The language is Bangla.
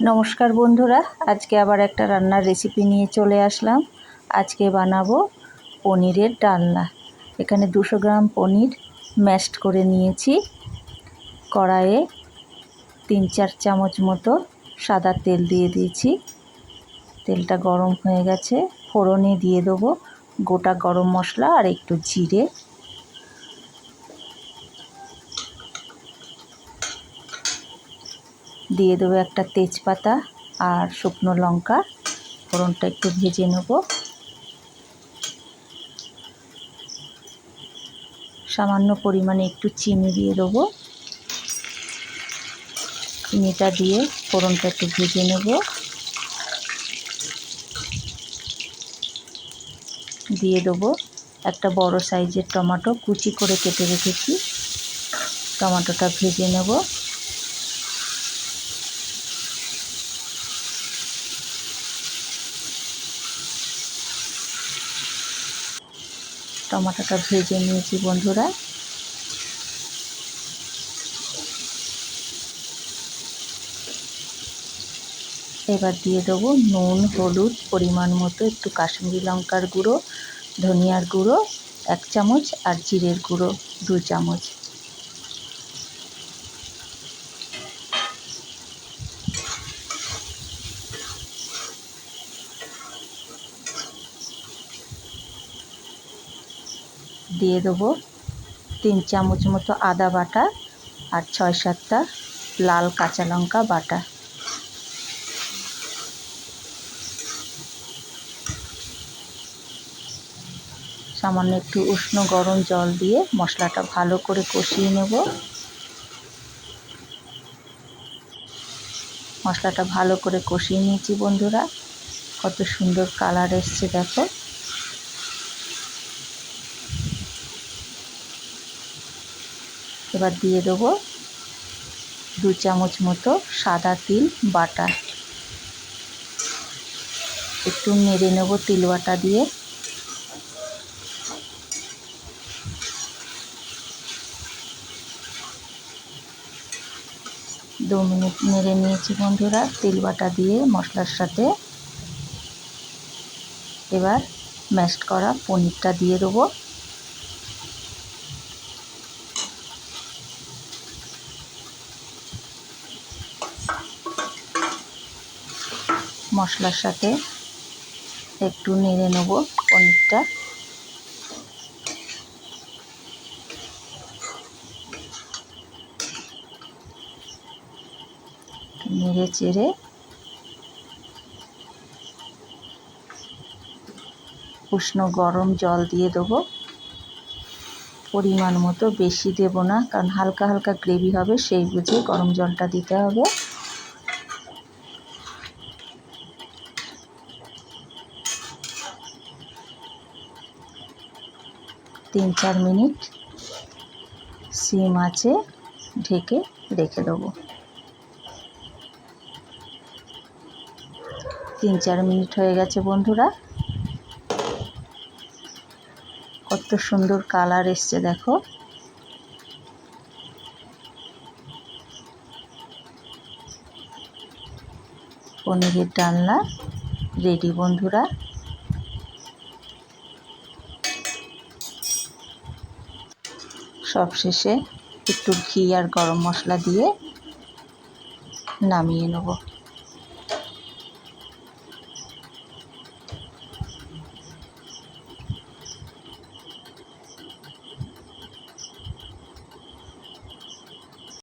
নমস্কার বন্ধুরা, আজকে আবার একটা রান্নার রেসিপি নিয়ে চলে আসলাম। আজকে বানাবো পনিরের ডালনা। এখানে 200 গ্রাম পনির ম্যাশড করে নিয়েছি। কড়াইয়ে 3-4 চামচ মতো সাদা তেল দিয়ে দিয়েছি। তেলটা গরম হয়ে গেছে, ফোড়নে দিয়ে দেবো গোটা গরম মশলা আর একটু জিরে। দিয়ে দেবো একটা তেজপাতা আর শুকনো লঙ্কা। ফোড়নটা একটু ভেজে নেব। সামান্য পরিমাণে একটু চিনি দিয়ে দেবো। চিনিটা দিয়ে ফোড়নটা একটু ভেজে নেব। দিয়ে দেবো একটা বড় সাইজের টমেটো কুচি করে কেটে রেখেছি। টমেটোটা ভেজে নেব। টমেটোটা ভেজে নিয়েছি বন্ধুরা। এবার দিয়ে দেবো নুন, হলুদ পরিমাণ মতো, একটু কাশ্মীরি লঙ্কার গুঁড়ো, ধনিয়ার গুঁড়ো 1 চামচ আর জিরের গুঁড়ো 2 চামচ। দিয়ে দেবো 3 চামচ মতো আদা বাটা আর 6-7টা লাল কাঁচা লঙ্কা বাটা। সামান্য একটু উষ্ণ গরম জল দিয়ে মশলাটা ভালো করে কষিয়ে নেব। মশলাটা ভালো করে কষিয়ে নিয়েছি বন্ধুরা। কত সুন্দর কালার এসছে দেখো। এবার দিয়ে দেবো 2 চামচ মতো সাদা তিল বাটা। একটু নেড়ে নেব তিল বাটা দিয়ে। দু মিনিট নেড়ে নিয়েছি বন্ধুরা তিল বাটা দিয়ে মশলার সাথে। এবার ম্যাশড করা পনিরটা দিয়ে দেবো। মশলার সাথে একটু নেড়ে নেব পনিরটা। নেড়ে চেড়ে উষ্ণ গরম জল দিয়ে দেবো পরিমাণ মতো, বেশি দেব না, কারণ হালকা হালকা গ্রেভি হবে, সেই বুঝে গরম জলটা দিতে হবে। 3-4 মিনিট সিম আঁচে ঢেকে রেখে দেবো। 3-4 মিনিট হয়ে গেছে বন্ধুরা। কত সুন্দর কালার এসছে দেখো। পনিরের ডালনা রেডি বন্ধুরা। সবশেষে একটু ঘি আর গরম মশলা দিয়ে নামিয়ে নেব।